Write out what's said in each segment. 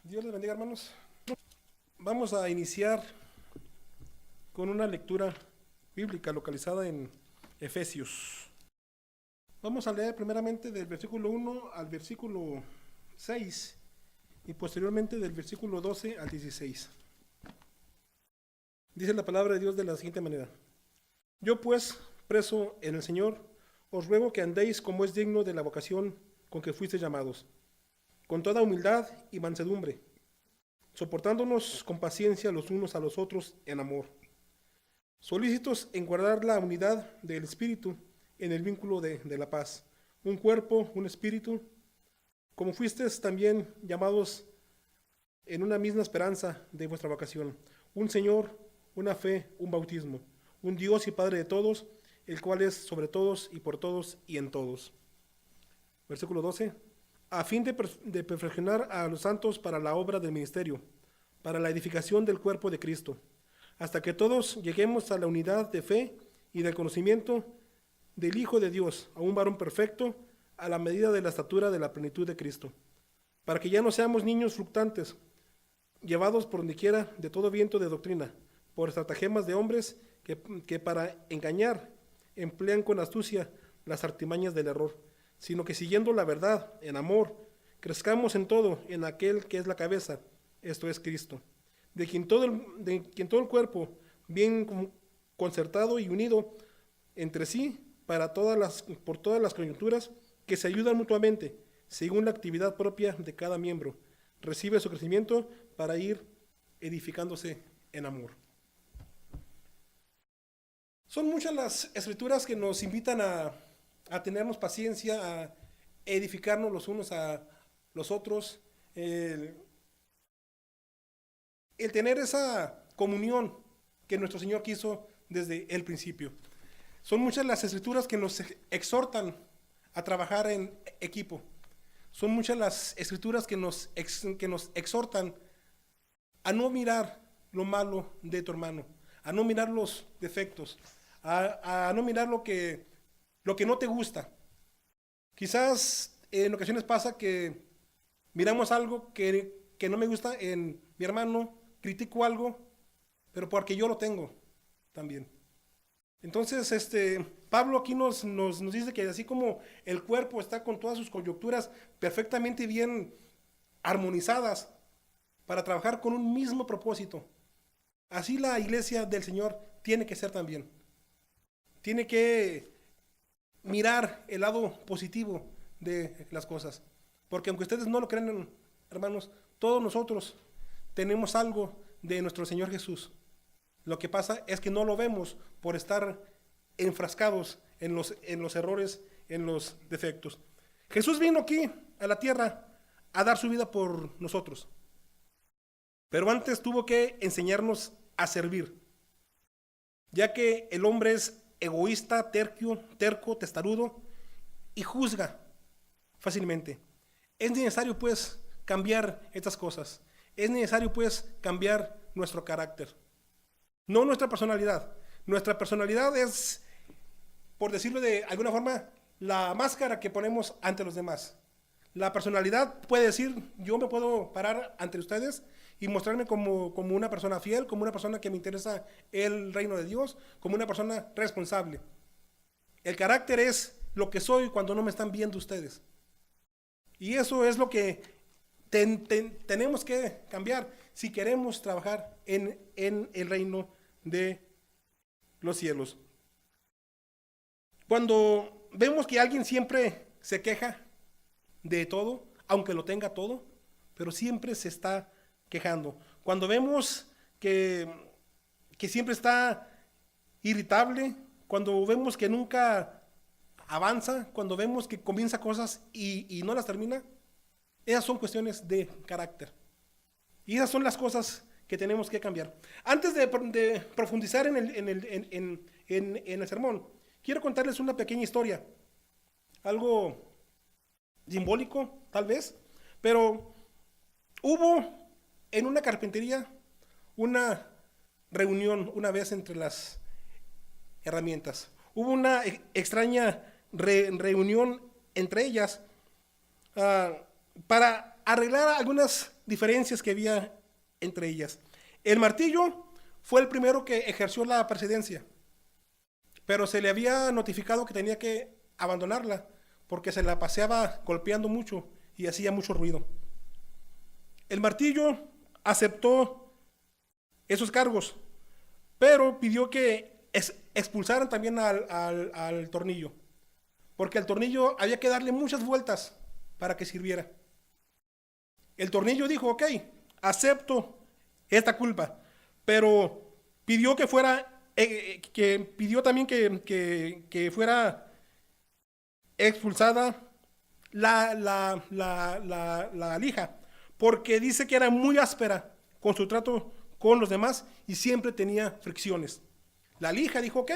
Dios les bendiga, hermanos. Vamos a iniciar con una lectura bíblica localizada en Efesios. Vamos a leer primeramente del versículo 1 al versículo 6 y posteriormente del versículo 12 al 16. Dice la palabra de Dios de la siguiente manera: Yo pues, preso en el Señor, os ruego que andéis como es digno de la vocación con que fuisteis llamados, con toda humildad y mansedumbre, soportándonos con paciencia los unos a los otros en amor, solícitos en guardar la unidad del Espíritu en el vínculo de la paz, un cuerpo, un espíritu, como fuisteis también llamados en una misma esperanza de vuestra vocación, un Señor, una fe, un bautismo, un Dios y Padre de todos, el cual es sobre todos y por todos y en todos. Versículo 12. A fin de perfeccionar a los santos para la obra del ministerio, para la edificación del cuerpo de Cristo, hasta que todos lleguemos a la unidad de fe y del conocimiento del Hijo de Dios, a un varón perfecto, a la medida de la estatura de la plenitud de Cristo, para que ya no seamos niños fluctuantes, llevados por dondequiera de todo viento de doctrina, por estratagemas de hombres que para engañar emplean con astucia las artimañas del error, sino que siguiendo la verdad en amor, crezcamos en todo en aquel que es la cabeza, esto es Cristo, de quien todo el cuerpo, bien concertado y unido entre sí, por todas las coyunturas, que se ayudan mutuamente, según la actividad propia de cada miembro, recibe su crecimiento para ir edificándose en amor. Son muchas las escrituras que nos invitan a tenernos paciencia, a edificarnos los unos a los otros, el tener esa comunión que nuestro Señor quiso desde el principio. Son muchas las escrituras que nos exhortan a trabajar en equipo. Son muchas las escrituras que nos exhortan a no mirar lo malo de tu hermano, a no mirar los defectos, a no mirar lo que no te gusta. Quizás en ocasiones pasa que miramos algo que no me gusta en mi hermano, critico algo, pero porque yo lo tengo también. Entonces, Pablo aquí nos dice que así como el cuerpo está con todas sus coyunturas perfectamente bien armonizadas para trabajar con un mismo propósito, así la iglesia del Señor tiene que ser también. Tiene que mirar el lado positivo de las cosas. Porque aunque ustedes no lo crean, hermanos, todos nosotros tenemos algo de nuestro Señor Jesús. Lo que pasa es que no lo vemos por estar enfrascados en los errores, en los defectos. Jesús vino aquí a la tierra a dar su vida por nosotros. Pero antes tuvo que enseñarnos a servir. Ya que el hombre es egoísta, terco, testarudo y juzga fácilmente. Es necesario pues cambiar estas cosas. Es necesario pues cambiar nuestro carácter. No nuestra personalidad. Nuestra personalidad es, por decirlo de alguna forma, la máscara que ponemos ante los demás. La personalidad puede decir, yo me puedo parar ante ustedes y mostrarme como una persona fiel, como una persona que me interesa el reino de Dios, como una persona responsable. El carácter es lo que soy cuando no me están viendo ustedes. Y eso es lo que tenemos que cambiar si queremos trabajar en el reino de los cielos. Cuando vemos que alguien siempre se queja de todo, aunque lo tenga todo, pero siempre se está quejando. Cuando vemos que siempre está irritable, cuando vemos que nunca avanza, cuando vemos que comienza cosas y no las termina, esas son cuestiones de carácter. Y esas son las cosas que tenemos que cambiar. Antes de profundizar en el sermón, quiero contarles una pequeña historia. Algo simbólico, tal vez, pero hubo en una carpintería una reunión una vez entre las herramientas. Hubo una extraña reunión entre ellas para arreglar algunas diferencias que había entre ellas. El martillo fue el primero que ejerció la presidencia, pero se le había notificado que tenía que abandonarla porque se la paseaba golpeando mucho y hacía mucho ruido. El martillo aceptó esos cargos, pero pidió que expulsaran también al tornillo, porque al tornillo había que darle muchas vueltas para que sirviera. El tornillo dijo, ok, acepto esta culpa, pero pidió que fuera, pidió también que fuera expulsada la lija, porque dice que era muy áspera con su trato con los demás y siempre tenía fricciones. La lija dijo, ok,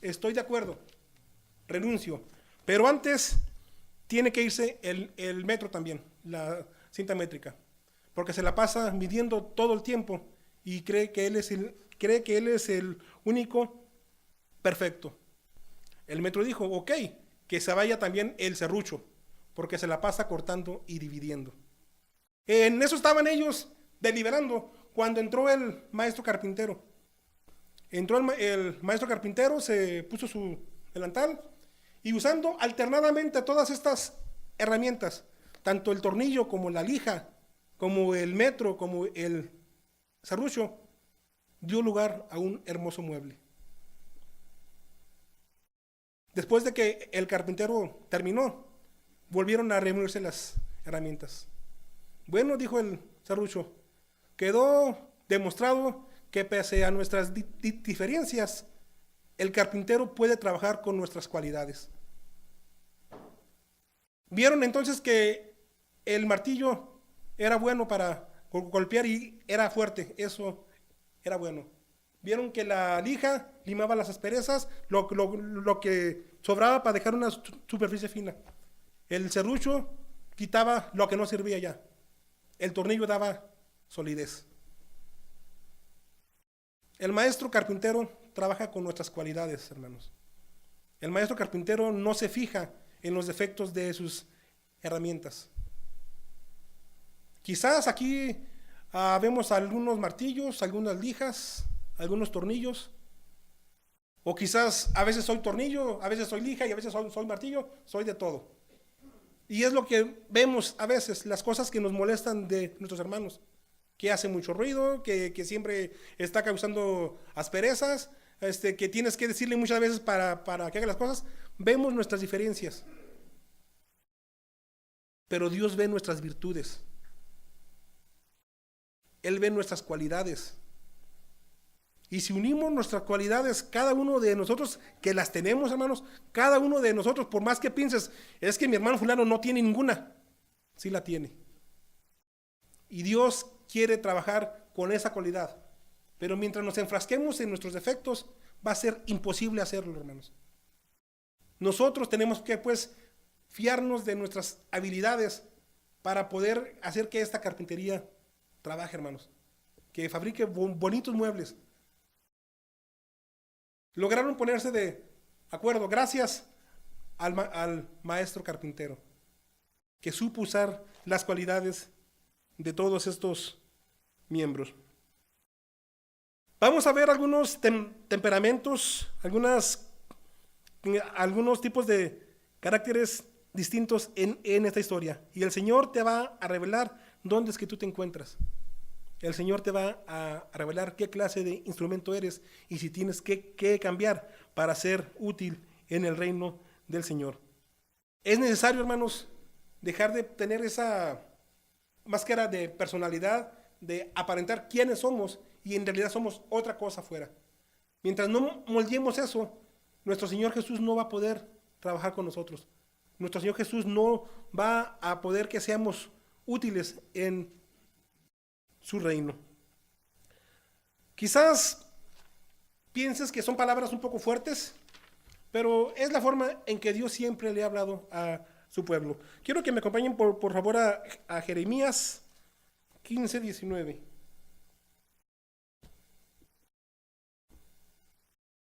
estoy de acuerdo, renuncio, pero antes tiene que irse el metro también, la cinta métrica, porque se la pasa midiendo todo el tiempo y cree que él es el único perfecto. El metro dijo, ok, que se vaya también el serrucho, porque se la pasa cortando y dividiendo. En eso estaban ellos deliberando cuando entró el maestro carpintero. Entró el maestro carpintero, se puso su delantal y usando alternadamente todas estas herramientas, tanto el tornillo como la lija, como el metro, como el serrucho, dio lugar a un hermoso mueble. Después de que el carpintero terminó, volvieron a reunirse las herramientas. Bueno, dijo el serrucho, quedó demostrado que pese a nuestras diferencias, el carpintero puede trabajar con nuestras cualidades. Vieron entonces que el martillo era bueno para golpear y era fuerte, eso era bueno. Vieron que la lija limaba las asperezas, lo que sobraba para dejar una superficie fina. El serrucho quitaba lo que no servía ya. El tornillo daba solidez. El maestro carpintero trabaja con nuestras cualidades, hermanos. El maestro carpintero no se fija en los defectos de sus herramientas. Quizás aquí vemos algunos martillos, algunas lijas, algunos tornillos, o quizás a veces soy tornillo, a veces soy lija y a veces soy martillo, soy de todo. Y es lo que vemos a veces, las cosas que nos molestan de nuestros hermanos, que hace mucho ruido, que siempre está causando asperezas, que tienes que decirle muchas veces para que haga las cosas. Vemos nuestras diferencias, pero Dios ve nuestras virtudes. Él ve nuestras cualidades. Y si unimos nuestras cualidades, cada uno de nosotros, que las tenemos, hermanos, cada uno de nosotros, por más que pienses, es que mi hermano fulano no tiene ninguna, sí la tiene. Y Dios quiere trabajar con esa cualidad. Pero mientras nos enfrasquemos en nuestros defectos, va a ser imposible hacerlo, hermanos. Nosotros tenemos que, pues, fiarnos de nuestras habilidades para poder hacer que esta carpintería trabaje, hermanos. Que fabrique bonitos muebles. Lograron ponerse de acuerdo gracias al maestro carpintero, que supo usar las cualidades de todos estos miembros. Vamos a ver algunos temperamentos, algunos tipos de caracteres distintos en esta historia. Y el Señor te va a revelar dónde es que tú te encuentras. El Señor te va a revelar qué clase de instrumento eres y si tienes que cambiar para ser útil en el reino del Señor. Es necesario, hermanos, dejar de tener esa máscara de personalidad, de aparentar quiénes somos y en realidad somos otra cosa afuera. Mientras no moldeemos eso, nuestro Señor Jesús no va a poder trabajar con nosotros. Nuestro Señor Jesús no va a poder que seamos útiles en su reino. Quizás pienses que son palabras un poco fuertes, pero es la forma en que Dios siempre le ha hablado a su pueblo. Quiero que me acompañen por favor a Jeremías 15:19.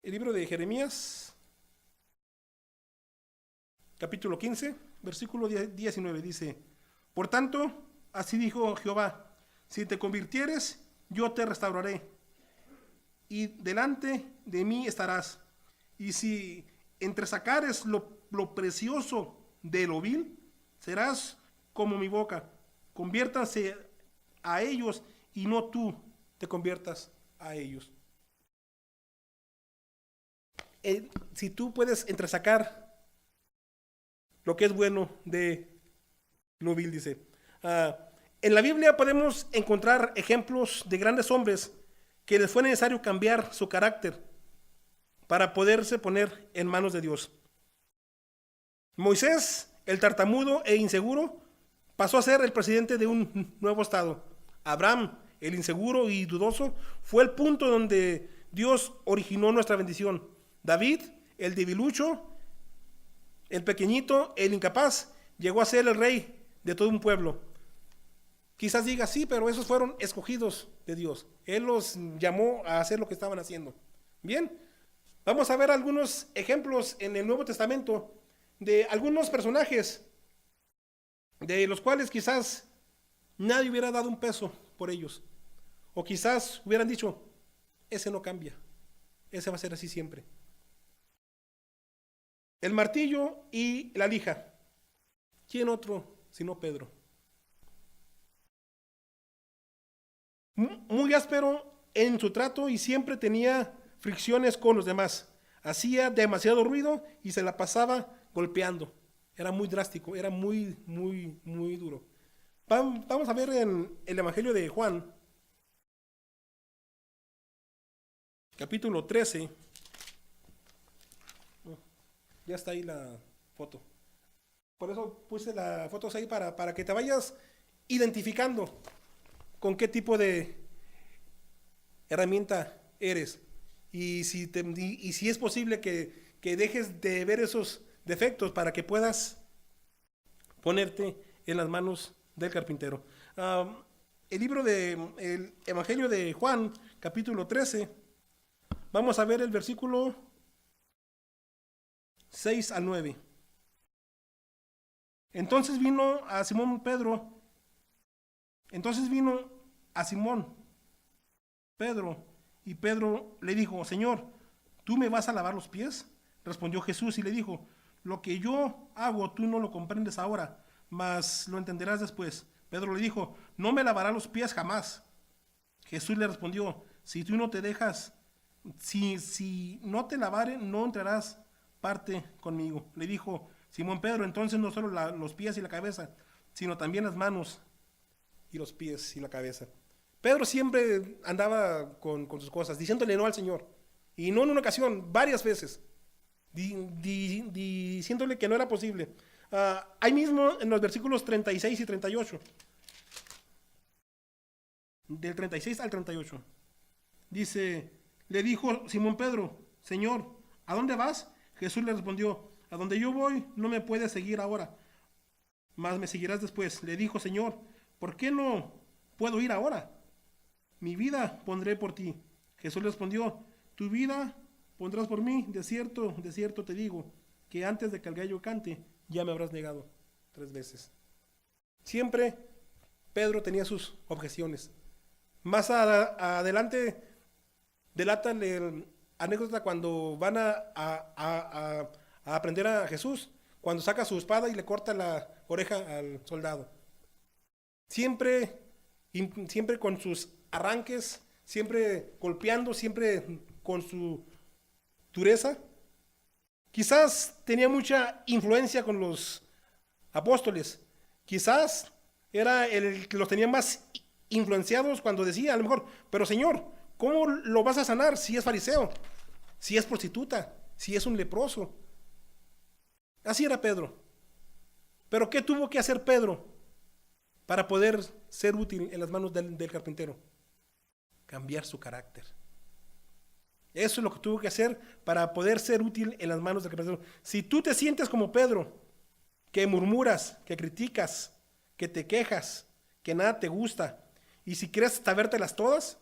El libro de Jeremías, capítulo 15, versículo 19, dice: Por tanto, así dijo Jehová, Si te convirtieres, yo te restauraré, y delante de mí estarás. Y si entresacares lo precioso de lo vil, serás como mi boca. Conviértanse a ellos y no tú te conviertas a ellos. Si tú puedes entresacar lo que es bueno de lo vil, dice. En la Biblia podemos encontrar ejemplos de grandes hombres que les fue necesario cambiar su carácter para poderse poner en manos de Dios. Moisés, el tartamudo e inseguro, pasó a ser el presidente de un nuevo estado. Abraham, el inseguro y dudoso, fue el punto donde Dios originó nuestra bendición. David, el debilucho, el pequeñito, el incapaz, llegó a ser el rey de todo un pueblo. Quizás diga, sí, pero esos fueron escogidos de Dios. Él los llamó a hacer lo que estaban haciendo. Bien, vamos a ver algunos ejemplos en el Nuevo Testamento de algunos personajes de los cuales quizás nadie hubiera dado un peso por ellos. O quizás hubieran dicho, ese no cambia, ese va a ser así siempre. El martillo y la lija. ¿Quién otro sino Pedro? Muy áspero en su trato y siempre tenía fricciones con los demás. Hacía demasiado ruido y se la pasaba golpeando. Era muy drástico, era muy duro. Vamos a ver en el Evangelio de Juan, capítulo 13. Ya está ahí la foto. Por eso puse las fotos ahí para que te vayas identificando con qué tipo de herramienta eres. Y si es posible que dejes de ver esos defectos para que puedas ponerte en las manos del carpintero. El libro el Evangelio de Juan, capítulo 13, vamos a ver el versículo 6 al 9. Entonces vino a Simón Pedro y Pedro le dijo, Señor, ¿tú me vas a lavar los pies? Respondió Jesús y le dijo, lo que yo hago tú no lo comprendes ahora, mas lo entenderás después. Pedro le dijo, no me lavarás los pies jamás. Jesús le respondió, si tú no te dejas, si no te lavare, no entrarás parte conmigo. Le dijo Simón Pedro, entonces no solo los pies y la cabeza, sino también las manos y los pies y la cabeza. Pedro siempre andaba con sus cosas, diciéndole no al Señor. Y no en una ocasión, varias veces. Diciéndole que no era posible. Ahí mismo en los versículos 36 y 38. Del 36 al 38. Dice, le dijo Simón Pedro, Señor, ¿a dónde vas? Jesús le respondió, a donde yo voy no me puedes seguir ahora, mas me seguirás después. Le dijo, Señor, ¿por qué no puedo ir ahora? Mi vida pondré por ti. Jesús le respondió, tu vida pondrás por mí. De cierto te digo, que antes de que el gallo cante, ya me habrás negado 3 veces. Siempre Pedro tenía sus objeciones. Más adelante delata la anécdota cuando van a aprender a Jesús, cuando saca su espada y le corta la oreja al soldado. Siempre con sus arranques, siempre golpeando, siempre con su dureza. Quizás tenía mucha influencia con los apóstoles. Quizás era el que los tenía más influenciados cuando decía, a lo mejor, pero Señor, ¿cómo lo vas a sanar si es fariseo? Si es prostituta, si es un leproso. Así era Pedro. Pero ¿qué tuvo que hacer Pedro para poder ser útil en las manos del carpintero? Cambiar su carácter. Eso es lo que tuvo que hacer para poder ser útil en las manos del carpintero. Si tú te sientes como Pedro, que murmuras, que criticas, que te quejas, que nada te gusta, y si quieres sabértelas todas,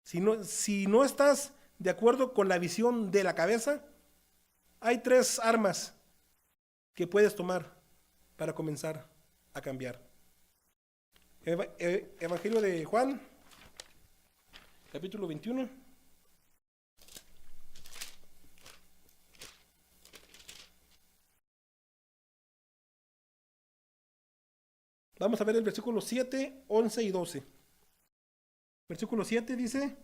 si no estás de acuerdo con la visión de la cabeza, hay 3 armas que puedes tomar para comenzar a cambiar. Evangelio de Juan, capítulo 21. Vamos a ver el versículo 7, 11 y 12. Versículo 7 dice: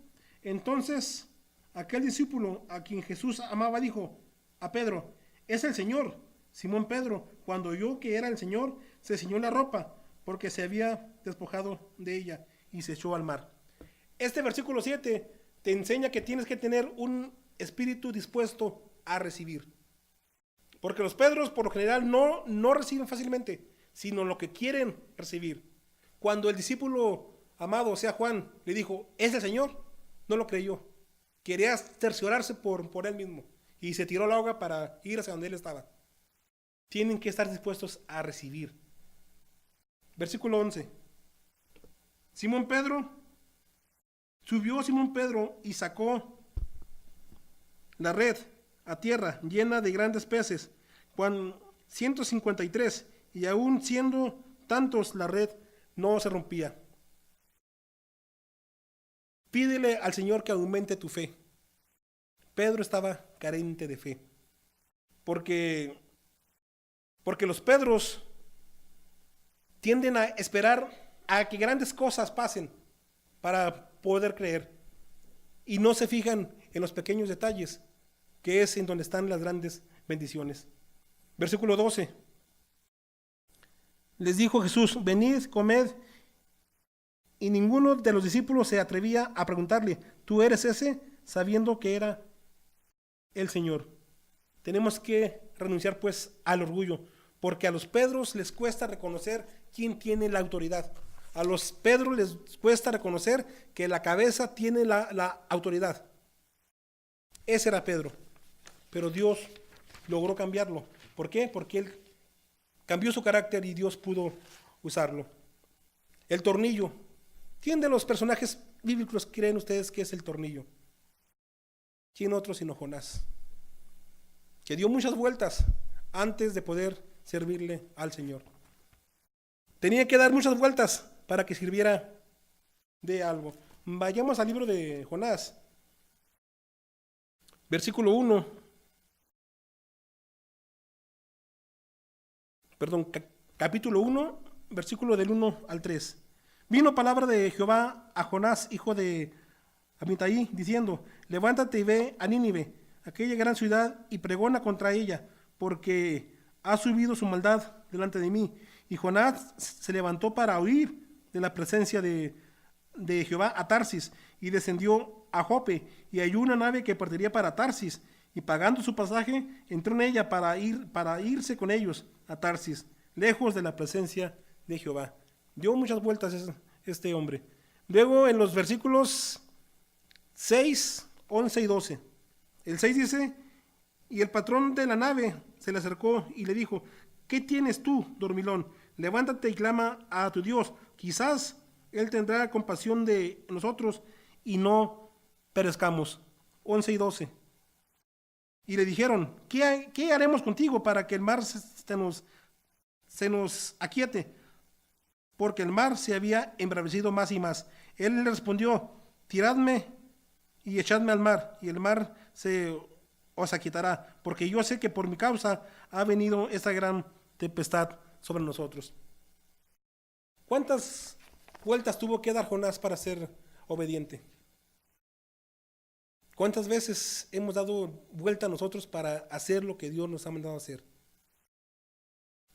entonces aquel discípulo a quien Jesús amaba dijo a Pedro: es el Señor. Simón Pedro, cuando oyó que era el Señor, se ciñó la ropa, porque se había despojado de ella, y se echó al mar. Este versículo 7 te enseña que tienes que tener un espíritu dispuesto a recibir. Porque los Pedros por lo general no reciben fácilmente, sino lo que quieren recibir. Cuando el discípulo amado, o sea Juan, le dijo: es el Señor, no lo creyó. Quería cerciorarse por él mismo, y se tiró al agua para ir hacia donde él estaba. Tienen que estar dispuestos a recibir. Versículo 11. Subió Simón Pedro y sacó la red a tierra llena de grandes peces, 153, y aún siendo tantos la red no se rompía. Pídele al Señor que aumente tu fe. Pedro estaba carente de fe, porque los Pedros tienden a esperar a que grandes cosas pasen para poder creer, y no se fijan en los pequeños detalles, que es en donde están las grandes bendiciones. Versículo 12. Les dijo Jesús: venid, comed. Y ninguno de los discípulos se atrevía a preguntarle: ¿tú eres ese?, sabiendo que era el Señor. Tenemos que renunciar pues al orgullo, porque a los Pedros les cuesta reconocer quién tiene la autoridad. A los Pedros les cuesta reconocer que la cabeza tiene la autoridad. Ese era Pedro, pero Dios logró cambiarlo. ¿Por qué? Porque él cambió su carácter y Dios pudo usarlo. El tornillo. ¿Quién de los personajes bíblicos creen ustedes que es el tornillo? ¿Quién otro sino Jonás? Que dio muchas vueltas antes de poder servirle al Señor. Tenía que dar muchas vueltas para que sirviera de algo. Vayamos al libro de Jonás. Versículo 1. Capítulo 1, versículo del 1 al 3. Vino palabra de Jehová a Jonás, hijo de Amitai, diciendo: levántate y ve a Nínive, aquella gran ciudad, y pregona contra ella, porque ha subido su maldad delante de mí. Y Jonás se levantó para huir de la presencia de Jehová a Tarsis, y descendió a Jope, y halló una nave que partiría para Tarsis, y pagando su pasaje, entró en ella para irse con ellos a Tarsis, lejos de la presencia de Jehová. Dio muchas vueltas este hombre. Luego en los versículos 6, 11 y 12. El 6 dice: y el patrón de la nave se le acercó y le dijo: ¿qué tienes tú, dormilón? Levántate y clama a tu Dios. Quizás él tendrá compasión de nosotros y no perezcamos. 11 y 12. Y le dijeron: ¿qué haremos contigo para que el mar se nos aquiete? Porque el mar se había embravecido más y más. Él le respondió: tiradme y echadme al mar, y el mar se os aquietará, porque yo sé que por mi causa ha venido esta gran tempestad sobre nosotros. ¿Cuántas vueltas tuvo que dar Jonás para ser obediente? ¿Cuántas veces hemos dado vuelta a nosotros para hacer lo que Dios nos ha mandado hacer?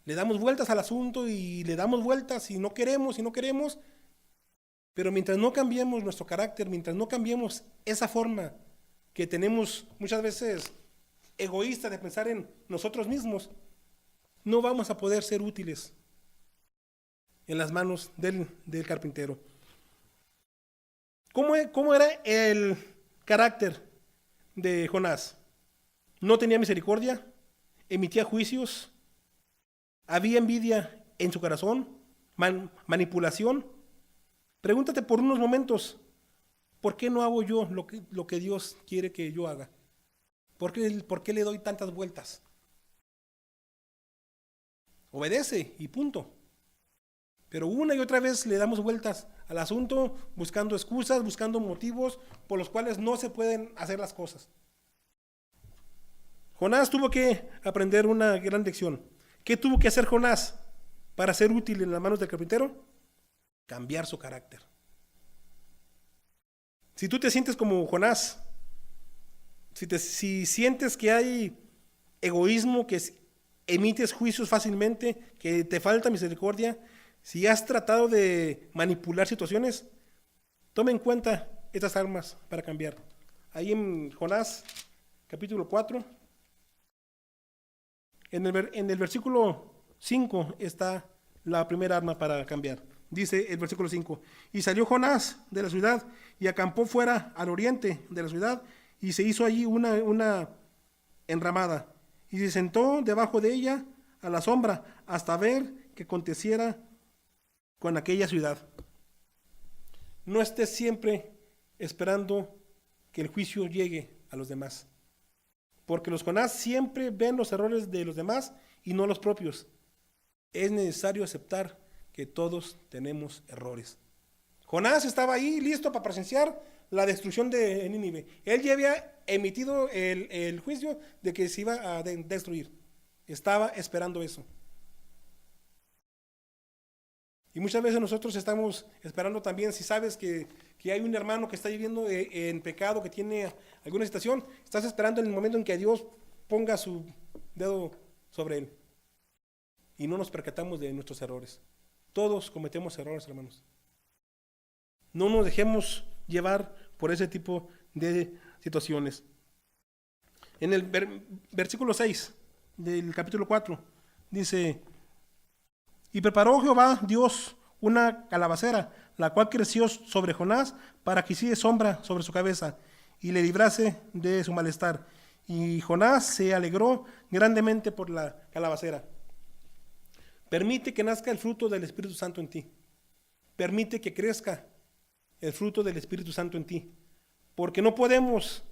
Le damos vueltas al asunto y le damos vueltas y no queremos, pero mientras no cambiemos nuestro carácter, mientras no cambiemos esa forma que tenemos muchas veces egoísta de pensar en nosotros mismos, no vamos a poder ser útiles en las manos del carpintero. ¿Cómo era el carácter de Jonás? No tenía misericordia, emitía juicios, había envidia en su corazón, manipulación. Pregúntate por unos momentos: ¿por qué no hago yo lo que Dios quiere que yo haga? ¿Por qué le doy tantas vueltas? Obedece y punto. Pero una y otra vez le damos vueltas al asunto, buscando excusas, buscando motivos por los cuales no se pueden hacer las cosas. Jonás tuvo que aprender una gran lección. ¿Qué tuvo que hacer Jonás para ser útil en las manos del carpintero? Cambiar su carácter. Si tú te sientes como Jonás, si sientes que hay egoísmo, que emites juicios fácilmente, que te falta misericordia, si has tratado de manipular situaciones, toma en cuenta estas armas para cambiar. Ahí en Jonás, capítulo 4, en el versículo 5 está la primera arma para cambiar. Dice el versículo 5, y salió Jonás de la ciudad y acampó fuera al oriente de la ciudad y se hizo allí una enramada y se sentó debajo de ella a la sombra hasta ver qué aconteciera con aquella ciudad. No estés siempre esperando que el juicio llegue a los demás, porque los Jonás siempre ven los errores de los demás y no los propios. Es necesario aceptar que todos tenemos errores. Jonás estaba ahí listo para presenciar la destrucción de Nínive. Él ya había emitido el juicio de que se iba a destruir. Estaba esperando eso. Y muchas veces nosotros estamos esperando también, si sabes que hay un hermano que está viviendo en pecado, que tiene alguna situación, estás esperando en el momento en que Dios ponga su dedo sobre él. Y no nos percatamos de nuestros errores. Todos cometemos errores, hermanos. No nos dejemos llevar por ese tipo de situaciones. En el versículo 6 del capítulo 4 dice, y preparó Jehová Dios una calabacera, la cual creció sobre Jonás para que hiciese sombra sobre su cabeza y le librase de su malestar. Y Jonás se alegró grandemente por la calabacera. Permite que nazca el fruto del Espíritu Santo en ti. Permite que crezca el fruto del Espíritu Santo en ti. Porque no podemos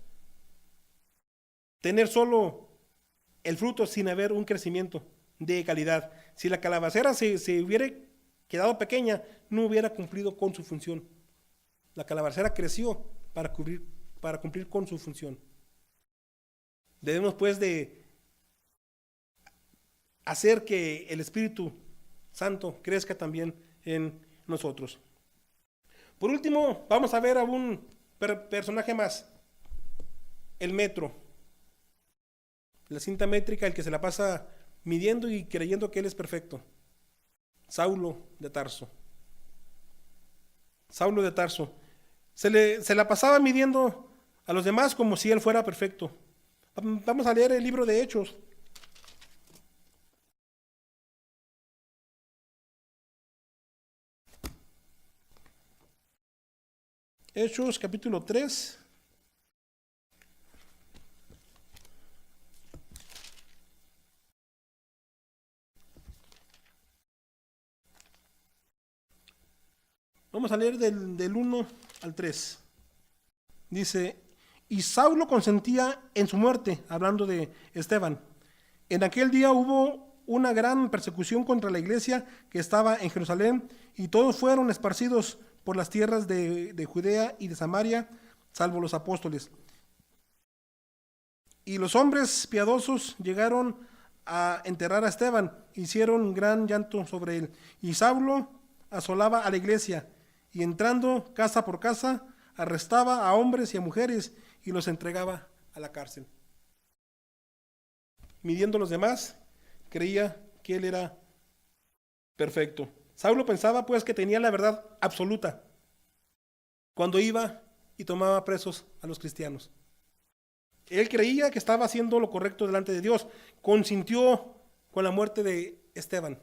tener solo el fruto sin haber un crecimiento de calidad. Si la calabacera se hubiera quedado pequeña, no hubiera cumplido con su función. La calabacera creció para cumplir con su función. Debemos pues de hacer que el Espíritu Santo crezca también en nosotros. Por último, vamos a ver a un personaje más, el metro, la cinta métrica, el que se la pasa midiendo y creyendo que él es perfecto. Saulo de Tarso. Saulo de Tarso. Se la pasaba midiendo a los demás como si él fuera perfecto. Vamos a leer el libro de Hechos. Hechos capítulo 3. Vamos a leer del 1 al 3. Dice, y Saulo consentía en su muerte, hablando de Esteban. En aquel día hubo una gran persecución contra la iglesia que estaba en Jerusalén, y todos fueron esparcidos por las tierras de Judea y de Samaria, salvo los apóstoles. Y los hombres piadosos llegaron a enterrar a Esteban, hicieron gran llanto sobre él. Y Saulo asolaba a la iglesia, y entrando casa por casa, arrestaba a hombres y a mujeres, y los entregaba a la cárcel. Midiendo a los demás, creía que él era perfecto. Saulo pensaba pues que tenía la verdad absoluta cuando iba y tomaba presos a los cristianos. Él creía que estaba haciendo lo correcto delante de Dios. Consintió con la muerte de Esteban,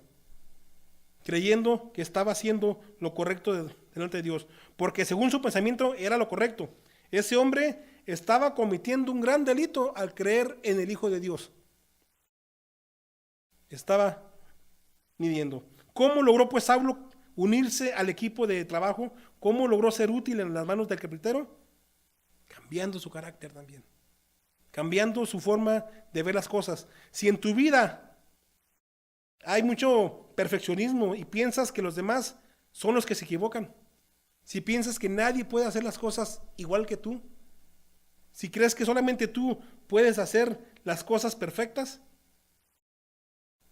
creyendo que estaba haciendo lo correcto delante de Dios, porque según su pensamiento era lo correcto. Ese hombre estaba cometiendo un gran delito al creer en el Hijo de Dios. Estaba midiendo. ¿Cómo logró pues Saulo unirse al equipo de trabajo? ¿Cómo logró ser útil en las manos del carpintero? Cambiando su carácter también. Cambiando su forma de ver las cosas. Si en tu vida hay mucho perfeccionismo y piensas que los demás son los que se equivocan, si piensas que nadie puede hacer las cosas igual que tú, si crees que solamente tú puedes hacer las cosas perfectas,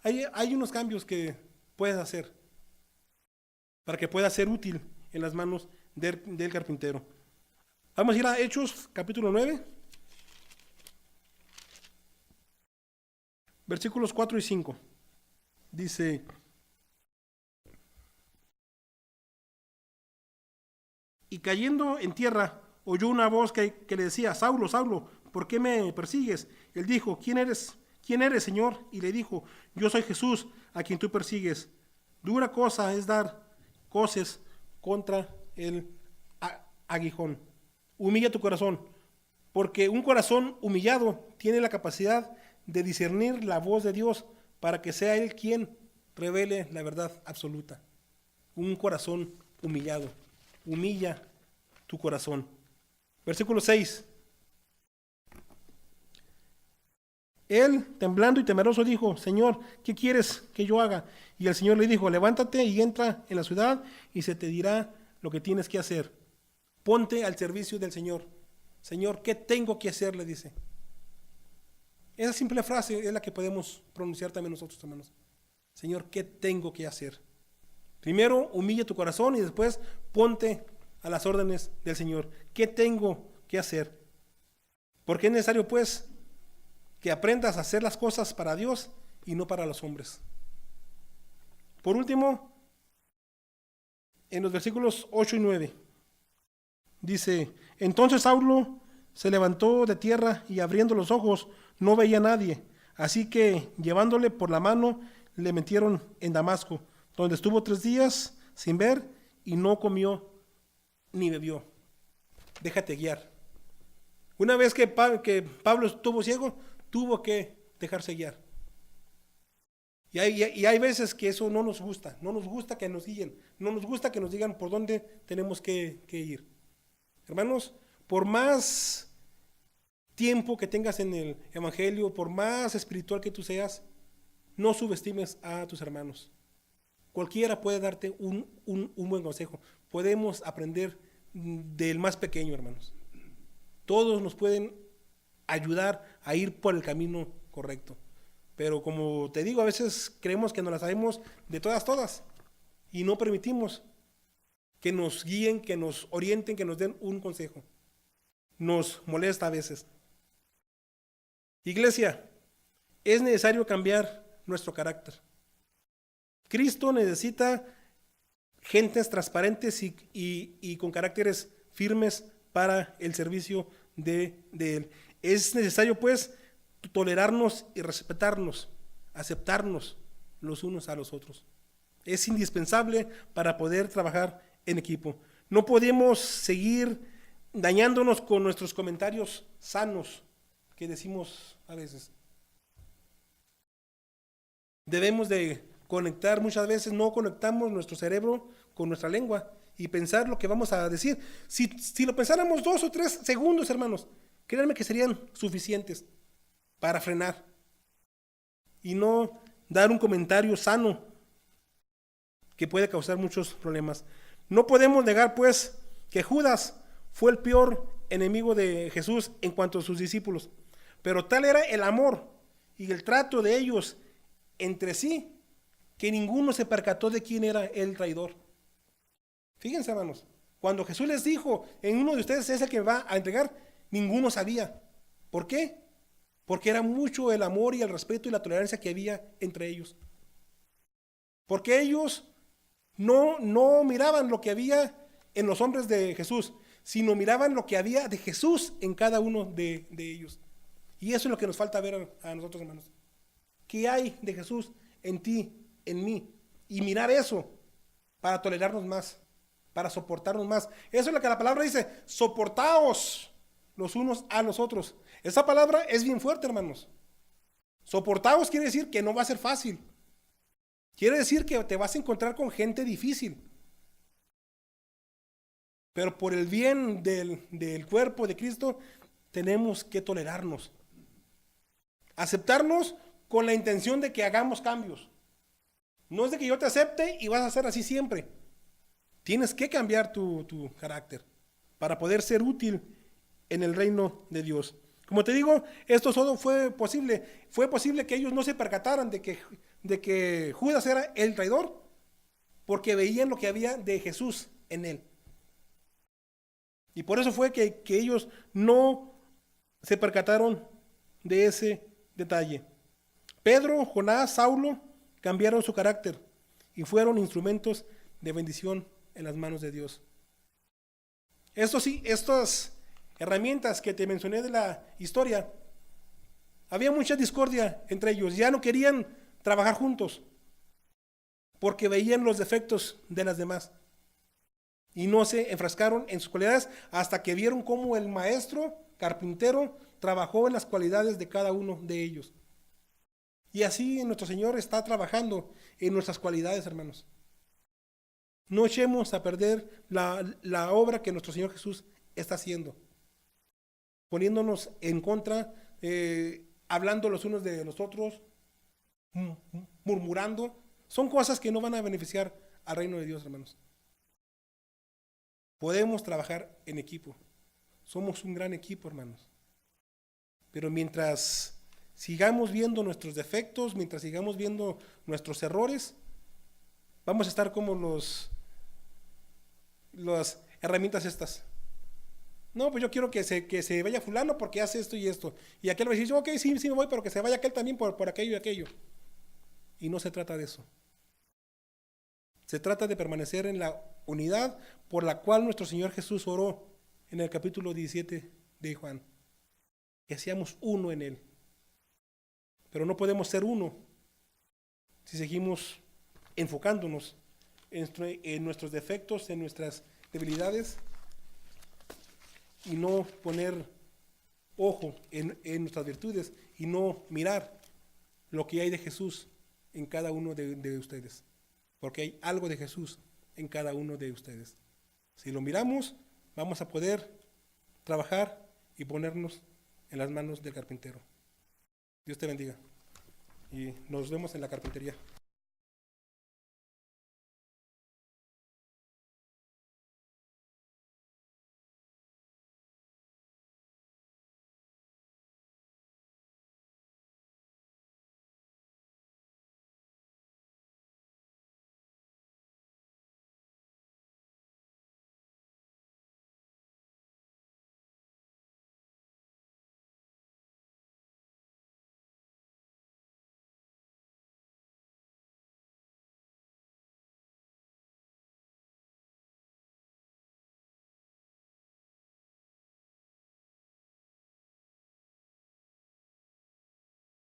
hay unos cambios que puedes hacer para que pueda ser útil en las manos del carpintero. Vamos a ir a Hechos capítulo 9, versículos 4 y 5. Dice: y cayendo en tierra, oyó una voz que le decía: Saulo, Saulo, ¿por qué me persigues? Él dijo: ¿Quién eres, Señor? Y le dijo: yo soy Jesús, a quien tú persigues. Dura cosa es dar coces contra el aguijón. Humilla tu corazón, porque un corazón humillado tiene la capacidad de discernir la voz de Dios para que sea Él quien revele la verdad absoluta. Un corazón humillado. Humilla tu corazón. Versículo 6. Él, temblando y temeroso, dijo: Señor, ¿qué quieres que yo haga? Y el Señor le dijo: levántate y entra en la ciudad y se te dirá lo que tienes que hacer. Ponte al servicio del Señor. Señor, ¿qué tengo que hacer? Le dice. Esa simple frase es la que podemos pronunciar también nosotros, hermanos. Señor, ¿qué tengo que hacer? Primero, humilla tu corazón y después ponte a las órdenes del Señor. ¿Qué tengo que hacer? Porque es necesario, pues, que aprendas a hacer las cosas para Dios y no para los hombres. Por último, en los versículos 8 y 9, dice: entonces Saulo se levantó de tierra y abriendo los ojos no veía a nadie. Así que, llevándole por la mano, le metieron en Damasco, donde estuvo 3 días sin ver y no comió ni bebió. Déjate guiar. Una vez que Pablo estuvo ciego, tuvo que dejarse guiar. Y hay veces que eso no nos gusta que nos guíen, no nos gusta que nos digan por dónde tenemos que ir. Hermanos, por más tiempo que tengas en el Evangelio, por más espiritual que tú seas, no subestimes a tus hermanos. Cualquiera puede darte un buen consejo. Podemos aprender del más pequeño, hermanos. Todos nos pueden ayudar a ir por el camino correcto. Pero como te digo, a veces creemos que nos la sabemos de todas, y no permitimos que nos guíen, que nos orienten, que nos den un consejo. Nos molesta a veces. Iglesia, es necesario cambiar nuestro carácter. Cristo necesita gentes transparentes y con caracteres firmes para el servicio de Él. Es necesario, pues, tolerarnos y respetarnos, aceptarnos los unos a los otros. Es indispensable para poder trabajar en equipo. No podemos seguir dañándonos con nuestros comentarios sanos que decimos a veces. Debemos de conectar, muchas veces no conectamos nuestro cerebro con nuestra lengua y pensar lo que vamos a decir. Si lo pensáramos 2 o 3 segundos, hermanos, créanme que serían suficientes para frenar y no dar un comentario sano que puede causar muchos problemas. No podemos negar, pues, que Judas fue el peor enemigo de Jesús en cuanto a sus discípulos, pero tal era el amor y el trato de ellos entre sí que ninguno se percató de quién era el traidor. Fíjense, hermanos, cuando Jesús les dijo: en uno de ustedes es el que va a entregar, ninguno sabía. ¿Por qué? Porque era mucho el amor y el respeto y la tolerancia que había entre ellos. Porque ellos no miraban lo que había en los hombres de Jesús, sino miraban lo que había de Jesús en cada uno de ellos. Y eso es lo que nos falta ver a nosotros, hermanos. ¿Qué hay de Jesús en ti, en mí? Y mirar eso para tolerarnos más, para soportarnos más. Eso es lo que la palabra dice: soportaos los unos a los otros. Esa palabra es bien fuerte, hermanos. Soportaos quiere decir que no va a ser fácil. Quiere decir que te vas a encontrar con gente difícil. Pero por el bien del cuerpo de Cristo, tenemos que tolerarnos. Aceptarnos con la intención de que hagamos cambios. No es de que yo te acepte y vas a ser así siempre. Tienes que cambiar tu carácter para poder ser útil en el reino de Dios. Como te digo, esto solo fue posible. Fue posible que ellos no se percataran de que Judas era el traidor, porque veían lo que había de Jesús en él. Y por eso fue que ellos no se percataron de ese detalle. Pedro, Jonás, Saulo cambiaron su carácter y fueron instrumentos de bendición en las manos de Dios. Esto sí, estas herramientas que te mencioné de la historia, había mucha discordia entre ellos. Ya no querían trabajar juntos porque veían los defectos de las demás y no se enfrascaron en sus cualidades hasta que vieron cómo el maestro carpintero trabajó en las cualidades de cada uno de ellos. Y así nuestro Señor está trabajando en nuestras cualidades, hermanos. No echemos a perder la obra que nuestro Señor Jesús está haciendo, poniéndonos en contra, hablando los unos de los otros, murmurando. Son cosas que no van a beneficiar al reino de Dios, hermanos. Podemos trabajar en equipo. Somos un gran equipo, hermanos. Pero mientras sigamos viendo nuestros defectos, mientras sigamos viendo nuestros errores, vamos a estar como las herramientas estas. No, pues yo quiero que se vaya fulano porque hace esto y esto. Y aquel va a decir, ok, sí me voy, pero que se vaya aquel también por aquello y aquello. Y no se trata de eso. Se trata de permanecer en la unidad por la cual nuestro Señor Jesús oró en el capítulo 17 de Juan. Que seamos uno en Él. Pero no podemos ser uno si seguimos enfocándonos en nuestros defectos, en nuestras debilidades y no poner ojo en nuestras virtudes y no mirar lo que hay de Jesús en cada uno de ustedes. Porque hay algo de Jesús en cada uno de ustedes. Si lo miramos, vamos a poder trabajar y ponernos en las manos del carpintero. Dios te bendiga. Y nos vemos en la carpintería.